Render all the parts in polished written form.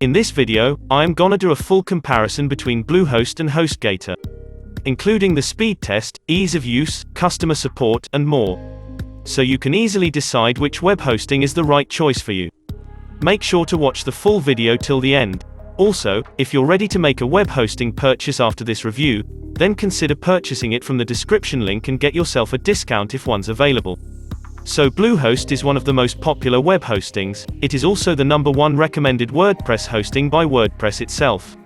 In this video, I am gonna do a full comparison between Bluehost and HostGator, including the speed test, ease of use, customer support, and more, so you can easily decide which web hosting is the right choice for you. Make sure to watch the full video till the end. Also, if you're ready to make a web hosting purchase after this review, then consider purchasing it from the description link and get yourself a discount if one's available. So Bluehost is one of the most popular web hostings. It is also the #1 recommended WordPress hosting by WordPress itself.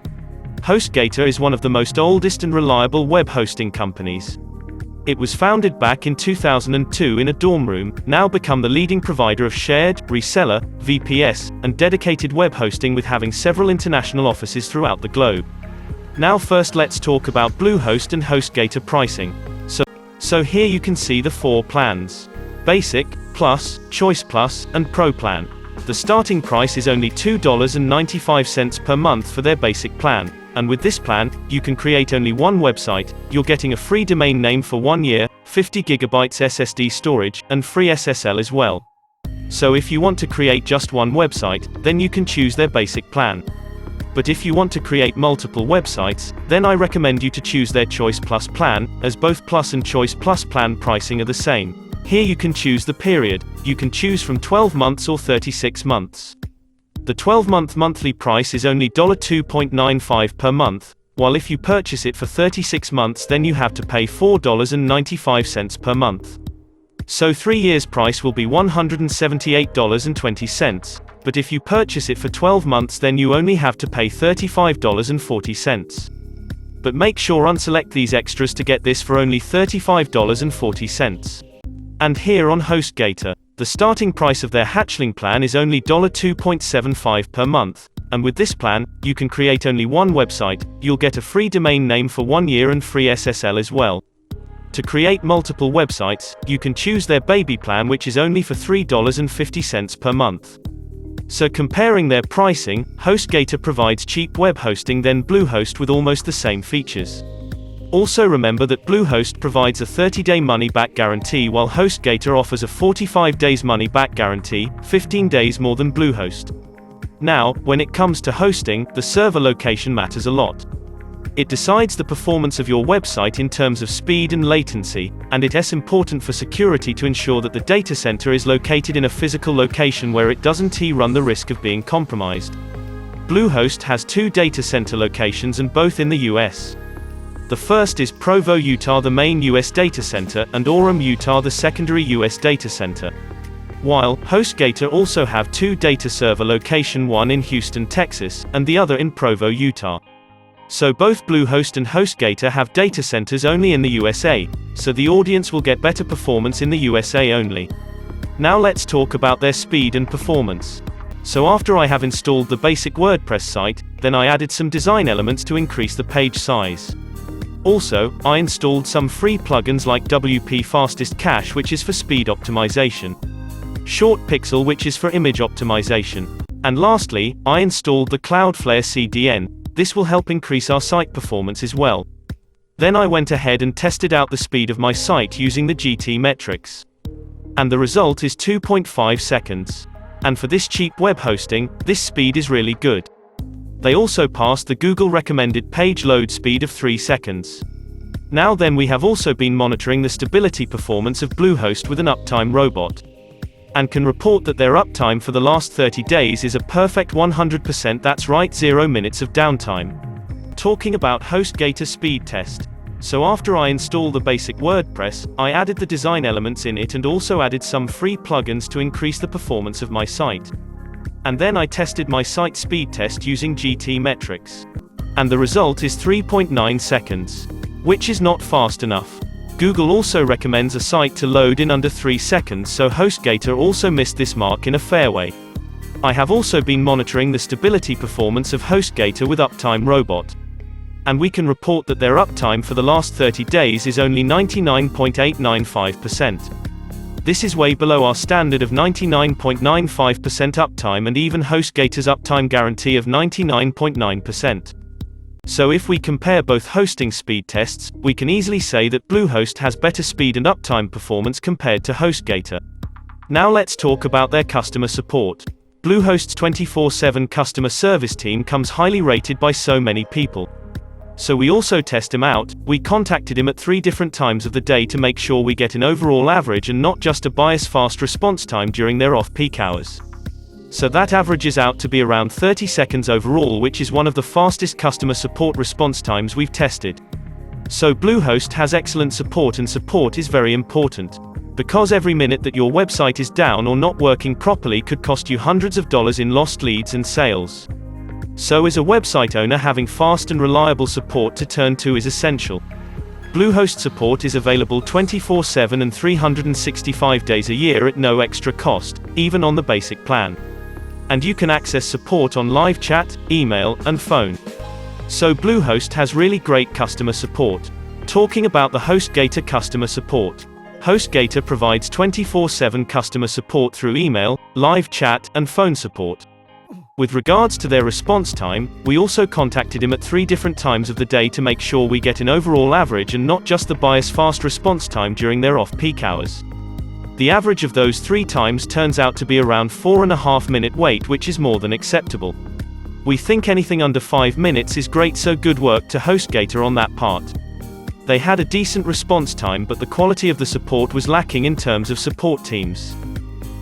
HostGator is one of the most oldest and reliable web hosting companies. It was founded back in 2002 in a dorm room, now become the leading provider of shared, reseller, VPS, and dedicated web hosting with having several international offices throughout the globe. Now first let's talk about Bluehost and HostGator pricing. So here you can see the 4 plans. Basic, Plus, Choice Plus, and Pro plan. The starting price is only $2.95 per month for their basic plan. And with this plan, you can create only one website. You're getting a free domain name for 1 year, 50 GB SSD storage, and free SSL as well. So if you want to create just one website, then you can choose their basic plan. But if you want to create multiple websites, then I recommend you to choose their Choice Plus plan, as both Plus and Choice Plus plan pricing are the same. Here you can choose the period. You can choose from 12 months or 36 months. The 12-month monthly price is only $2.95 per month, while if you purchase it for 36 months then you have to pay $4.95 per month. So 3 years price will be $178.20, but if you purchase it for 12 months then you only have to pay $35.40. But make sure unselect these extras to get this for only $35.40. And here on HostGator, the starting price of their hatchling plan is only $2.75 per month, and with this plan, you can create only one website. You'll get a free domain name for 1 year and free SSL as well. To create multiple websites, you can choose their baby plan, which is only for $3.50 per month. So comparing their pricing, HostGator provides cheap web hosting than Bluehost with almost the same features. Also remember that Bluehost provides a 30-day money-back guarantee while HostGator offers a 45 days money-back guarantee, 15 days more than Bluehost. Now, when it comes to hosting, the server location matters a lot. It decides the performance of your website in terms of speed and latency, and it is important for security to ensure that the data center is located in a physical location where it doesn't run the risk of being compromised. Bluehost has 2 data center locations and both in the US. The first is Provo, Utah, the main US data center, and Orem, Utah, the secondary US data center. While HostGator also have 2 data server location, one in Houston, Texas, and the other in Provo, Utah. So both Bluehost and HostGator have data centers only in the USA, so the audience will get better performance in the USA only. Now let's talk about their speed and performance. So after I have installed the basic WordPress site, then I added some design elements to increase the page size. Also, I installed some free plugins like WP Fastest Cache, which is for speed optimization, Short Pixel, which is for image optimization, and lastly, I installed the Cloudflare CDN. This will help increase our site performance as well. Then I went ahead and tested out the speed of my site using the GT metrics. And the result is 2.5 seconds. And for this cheap web hosting, this speed is really good. They also passed the Google recommended page load speed of 3 seconds. Now then, we have also been monitoring the stability performance of Bluehost with an uptime robot, and can report that their uptime for the last 30 days is a perfect 100%. That's right, 0 minutes of downtime. Talking about HostGator speed test. So after I install the basic WordPress, I added the design elements in it and also added some free plugins to increase the performance of my site. And then I tested my site speed test using GT metrics. And the result is 3.9 seconds. Which is not fast enough. Google also recommends a site to load in under 3 seconds, so HostGator also missed this mark in a fair way. I have also been monitoring the stability performance of HostGator with Uptime Robot. And we can report that their uptime for the last 30 days is only 99.895%. This is way below our standard of 99.95% uptime and even HostGator's uptime guarantee of 99.9%. So if we compare both hosting speed tests, we can easily say that Bluehost has better speed and uptime performance compared to HostGator. Now let's talk about their customer support. Bluehost's 24/7 customer service team comes highly rated by so many people. So we also test him out. We contacted him at 3 different times of the day to make sure we get an overall average and not just a bias-fast response time during their off-peak hours. So that averages out to be around 30 seconds overall, which is one of the fastest customer support response times we've tested. So Bluehost has excellent support, and support is very important, because every minute that your website is down or not working properly could cost you hundreds of dollars in lost leads and sales. So as a website owner, having fast and reliable support to turn to is essential. Bluehost support is available 24/7 and 365 days a year at no extra cost, even on the basic plan. And you can access support on live chat, email, and phone. So Bluehost has really great customer support. Talking about the HostGator customer support. HostGator provides 24/7 customer support through email, live chat, and phone support. With regards to their response time, we also contacted him at 3 different times of the day to make sure we get an overall average and not just the bias-fast response time during their off-peak hours. The average of those 3 times turns out to be around 4.5-minute wait, which is more than acceptable. We think anything under 5 minutes is great, so good work to HostGator on that part. They had a decent response time, but the quality of the support was lacking in terms of support teams.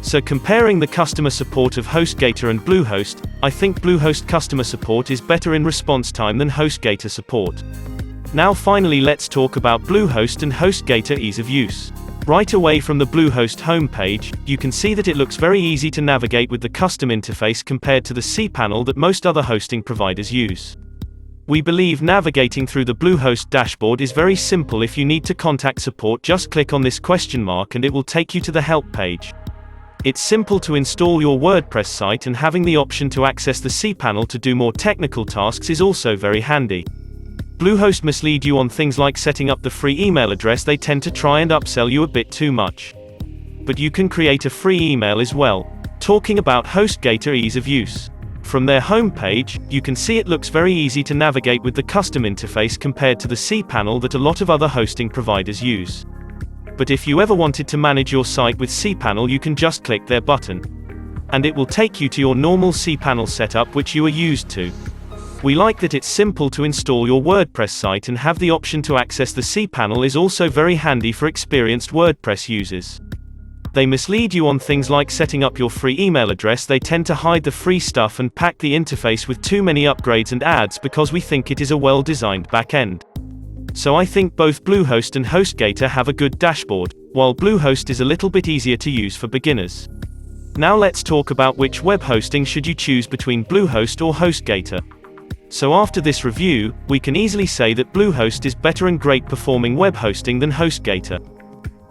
So comparing the customer support of HostGator and Bluehost, I think Bluehost customer support is better in response time than HostGator support. Now finally, let's talk about Bluehost and HostGator ease of use. Right away from the Bluehost homepage, you can see that it looks very easy to navigate with the custom interface compared to the cPanel that most other hosting providers use. We believe navigating through the Bluehost dashboard is very simple. If you need to contact support, just click on this question mark and it will take you to the help page. It's simple to install your WordPress site, and having the option to access the cPanel to do more technical tasks is also very handy. Bluehost mislead you on things like setting up the free email address. They tend to try and upsell you a bit too much. But you can create a free email as well. Talking about HostGator ease of use. From their homepage, you can see it looks very easy to navigate with the custom interface compared to the cPanel that a lot of other hosting providers use. But if you ever wanted to manage your site with cPanel, you can just click their button. And it will take you to your normal cPanel setup which you are used to. We like that it's simple to install your WordPress site, and have the option to access the cPanel is also very handy for experienced WordPress users. They mislead you on things like setting up your free email address. They tend to hide the free stuff and pack the interface with too many upgrades and ads because we think it is a well-designed backend. So I think both Bluehost and HostGator have a good dashboard, while Bluehost is a little bit easier to use for beginners. Now let's talk about which web hosting should you choose between Bluehost or HostGator. So after this review, we can easily say that Bluehost is better and great performing web hosting than HostGator.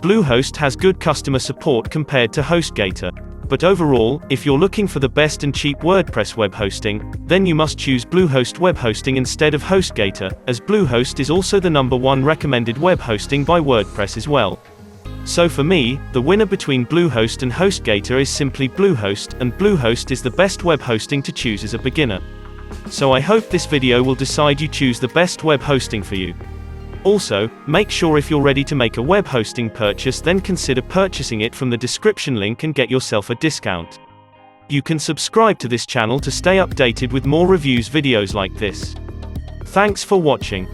Bluehost has good customer support compared to HostGator. But overall, if you're looking for the best and cheap WordPress web hosting, then you must choose Bluehost web hosting instead of HostGator, as Bluehost is also the #1 recommended web hosting by WordPress as well. So for me, the winner between Bluehost and HostGator is simply Bluehost, and Bluehost is the best web hosting to choose as a beginner. So I hope this video will decide you choose the best web hosting for you. Also, make sure if you're ready to make a web hosting purchase, then consider purchasing it from the description link and get yourself a discount. You can subscribe to this channel to stay updated with more reviews videos like this. Thanks for watching.